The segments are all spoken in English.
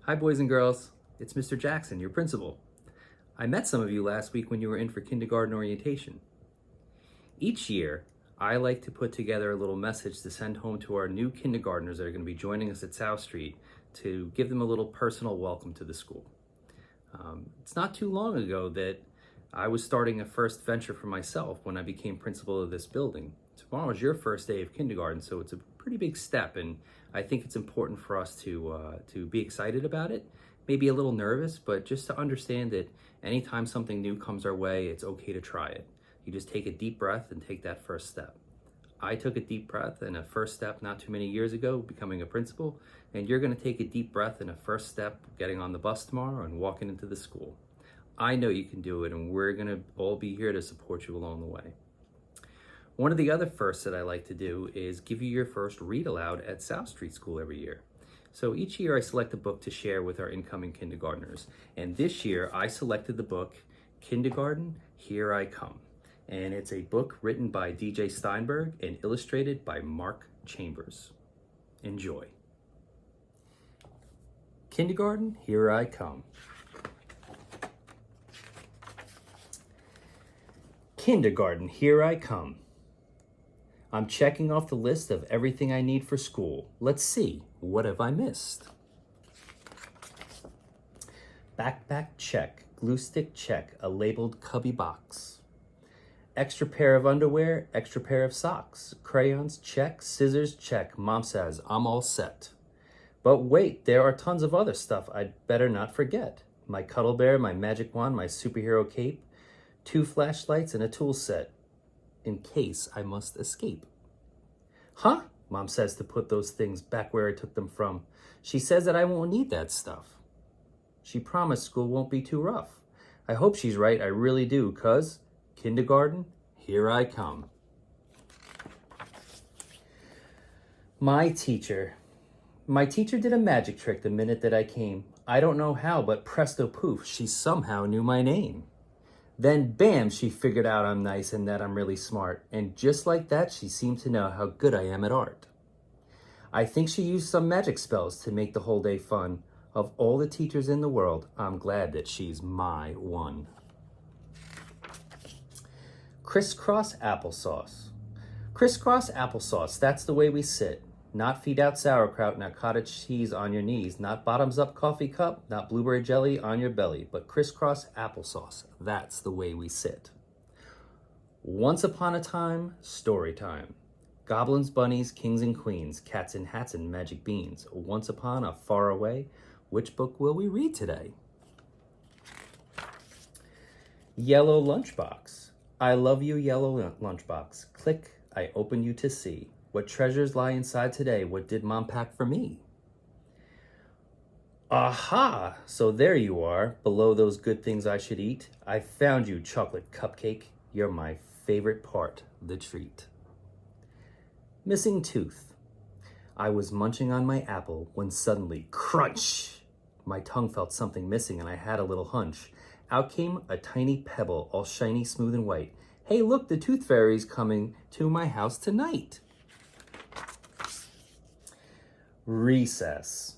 Hi, boys and girls. It's Mr. Jackson, your principal. I met some of you last week when you were in for kindergarten orientation. Each year, I like to put together a little message to send home to our new kindergartners that are going to be joining us at South Street to give them a little personal welcome to the school. It's not too long ago that I was starting a first venture for myself when I became principal of this building. Tomorrow is your first day of kindergarten, so it's a pretty big step, and I think it's important for us to be excited about it, maybe a little nervous, but just to understand that anytime something new comes our way, it's okay to try it. You just take a deep breath and take that first step. I took a deep breath and a first step not too many years ago, becoming a principal, and you're going to take a deep breath and a first step getting on the bus tomorrow and walking into the school. I know you can do it, and we're going to all be here to support you along the way. One of the other firsts that I like to do is give you your first read aloud at South Street School every year. So each year I select a book to share with our incoming kindergartners. And this year I selected the book, Kindergarten, Here I Come. And it's a book written by DJ Steinberg and illustrated by Mark Chambers. Enjoy. Kindergarten, Here I Come. Kindergarten, here I come. I'm checking off the list of everything I need for school. Let's see, what have I missed? Backpack check, glue stick check, a labeled cubby box. Extra pair of underwear, extra pair of socks. Crayons check, scissors check. Mom says, I'm all set. But wait, there are tons of other stuff I'd better not forget. My cuddle bear, my magic wand, my superhero cape, 2 flashlights, and a tool set in case I must escape. Huh? Mom says to put those things back where I took them from. She says that I won't need that stuff. She promised school won't be too rough. I hope she's right, I really do, 'cause kindergarten, here I come. My teacher did a magic trick the minute that I came. I don't know how, but presto poof, she somehow knew my name. Then bam, she figured out I'm nice and that I'm really smart. And just like that, she seemed to know how good I am at art. I think she used some magic spells to make the whole day fun. Of all the teachers in the world, I'm glad that she's my one. Crisscross applesauce. Crisscross applesauce, that's the way we sit. Not feet out sauerkraut, not cottage cheese on your knees, not bottoms up coffee cup, not blueberry jelly on your belly, but crisscross applesauce, that's the way we sit. Once upon a time, story time. Goblins, bunnies, kings and queens, cats in hats and magic beans. Once upon a far away, which book will we read today? Yellow lunchbox. I love you, yellow lunchbox. Click, I open you to see. What treasures lie inside today? What did Mom pack for me? Aha! So there you are, below those good things I should eat. I found you, chocolate cupcake. You're my favorite part, the treat. Missing tooth. I was munching on my apple when suddenly, crunch! My tongue felt something missing and I had a little hunch. Out came a tiny pebble, all shiny, smooth, and white. Hey, look, the tooth fairy's coming to my house tonight. Recess.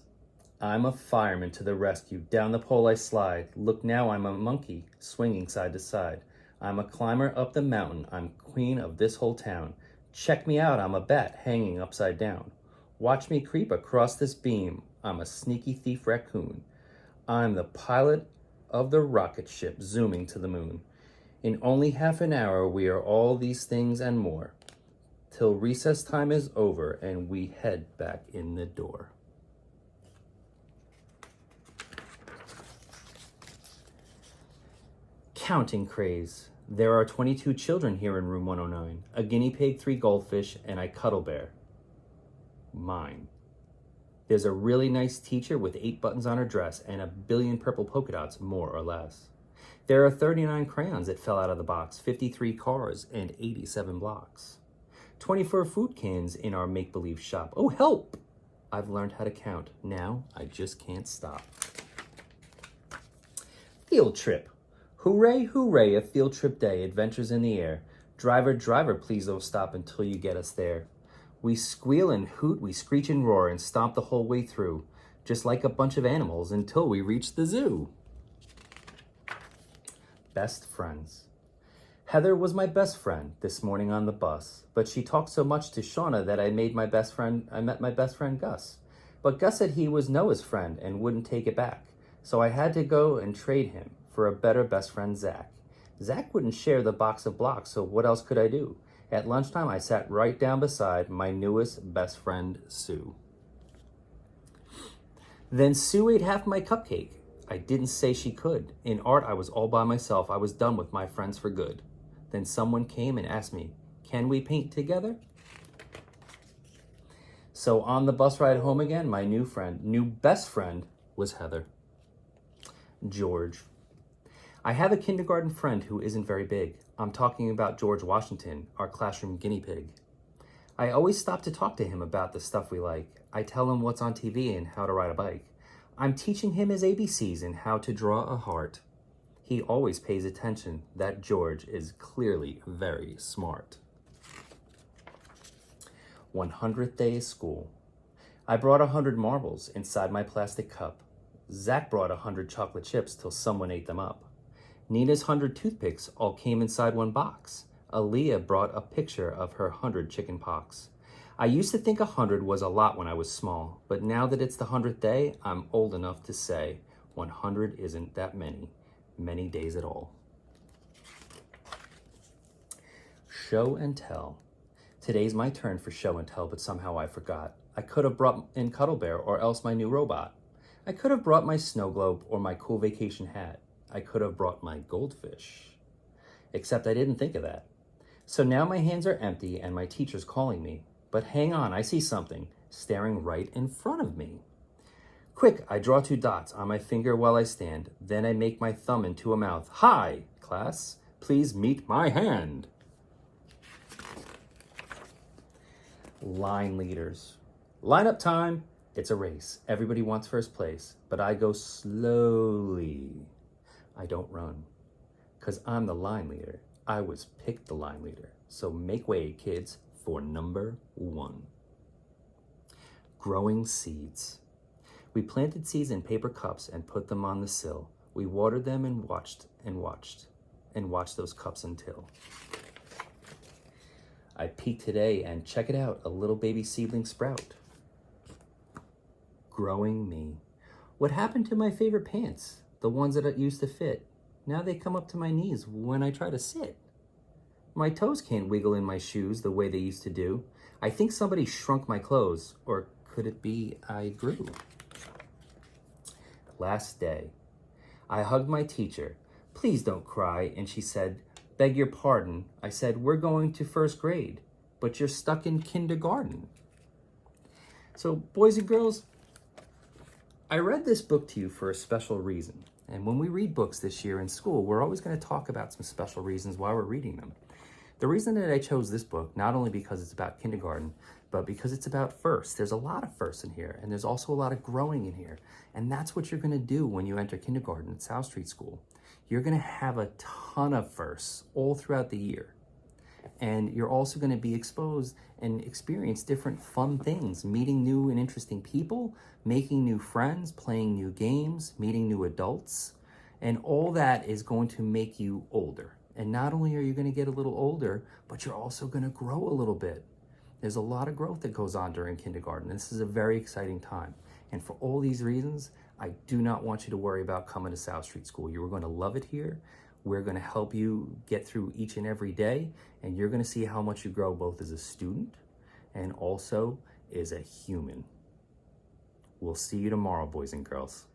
I'm a fireman to the rescue. Down the pole I slide. Look now, I'm a monkey, swinging side to side. I'm a climber up the mountain. I'm queen of this whole town. Check me out, I'm a bat hanging upside down. Watch me creep across this beam. I'm a sneaky thief raccoon. I'm the pilot of the rocket ship zooming to the moon. In only half an hour, we are all these things and more. Till recess time is over and we head back in the door. Counting craze. There are 22 children here in room 109. A guinea pig, 3 goldfish, and a cuddle bear. Mine. There's a really nice teacher with 8 buttons on her dress and a billion purple polka dots, more or less. There are 39 crayons that fell out of the box, 53 cars, and 87 blocks. 24 food cans in our make-believe shop. Oh, help! I've learned how to count. Now I just can't stop. Field trip. Hooray, hooray, a field trip day, adventures in the air. Driver, driver, please don't stop until you get us there. We squeal and hoot, we screech and roar and stomp the whole way through, just like a bunch of animals until we reach the zoo. Best friends. Heather was my best friend this morning on the bus, but she talked so much to Shauna that I met my best friend Gus. But Gus said he was Noah's friend and wouldn't take it back, so I had to go and trade him for a better best friend, Zach. Zach wouldn't share the box of blocks, so what else could I do? At lunchtime, I sat right down beside my newest best friend, Sue. Then Sue ate half my cupcake. I didn't say she could. In art, I was all by myself. I was done with my friends for good. Then someone came and asked me, can we paint together? So on the bus ride home again, my new best friend was Heather. George. I have a kindergarten friend who isn't very big. I'm talking about George Washington, our classroom guinea pig. I always stop to talk to him about the stuff we like. I tell him what's on TV and how to ride a bike. I'm teaching him his ABCs and how to draw a heart. He always pays attention. That George is clearly very smart. 100th day of school. I brought 100 marbles inside my plastic cup. Zach brought 100 chocolate chips till someone ate them up. Nina's 100 toothpicks all came inside one box. Aaliyah brought a picture of her 100 chicken pox. I used to think 100 was a lot when I was small, but now that it's the 100th day, I'm old enough to say 100 isn't that many days at all. Show and tell. Today's my turn for show and tell, but somehow I forgot. I could have brought in Cuddle Bear or else my new robot. I could have brought my snow globe or my cool vacation hat. I could have brought my goldfish. Except I didn't think of that. So now my hands are empty and my teacher's calling me. But hang on, I see something staring right in front of me. Quick, I draw 2 dots on my finger while I stand. Then I make my thumb into a mouth. Hi, class, please meet my hand. Line leaders. Line up time. It's a race. Everybody wants first place, but I go slowly. I don't run, 'cause I'm the line leader. I was picked the line leader. So make way, kids, for number 1. Growing seeds. We planted seeds in paper cups and put them on the sill. We watered them and watched those cups until. I peeked today and check it out, a little baby seedling sprout. Growing me. What happened to my favorite pants? The ones that used to fit. Now they come up to my knees when I try to sit. My toes can't wiggle in my shoes the way they used to do. I think somebody shrunk my clothes, or could it be I grew? Last day. I hugged my teacher. Please don't cry, and she said, beg your pardon. I said, we're going to first grade, but you're stuck in kindergarten. So, boys and girls, I read this book to you for a special reason. And when we read books this year in school, we're always going to talk about some special reasons why we're reading them. The reason that I chose this book, not only because it's about kindergarten, but because it's about first. There's a lot of firsts in here, and there's also a lot of growing in here. And that's what you're going to do when you enter kindergarten at South Street School. You're going to have a ton of firsts all throughout the year. And you're also going to be exposed and experience different fun things, meeting new and interesting people, making new friends, playing new games, meeting new adults. And all that is going to make you older. And not only are you going to get a little older, but you're also going to grow a little bit. There's a lot of growth that goes on during kindergarten. This is a very exciting time. And for all these reasons, I do not want you to worry about coming to South Street School. You are going to love it here. We're going to help you get through each and every day, and you're going to see how much you grow both as a student and also as a human. We'll see you tomorrow, boys and girls.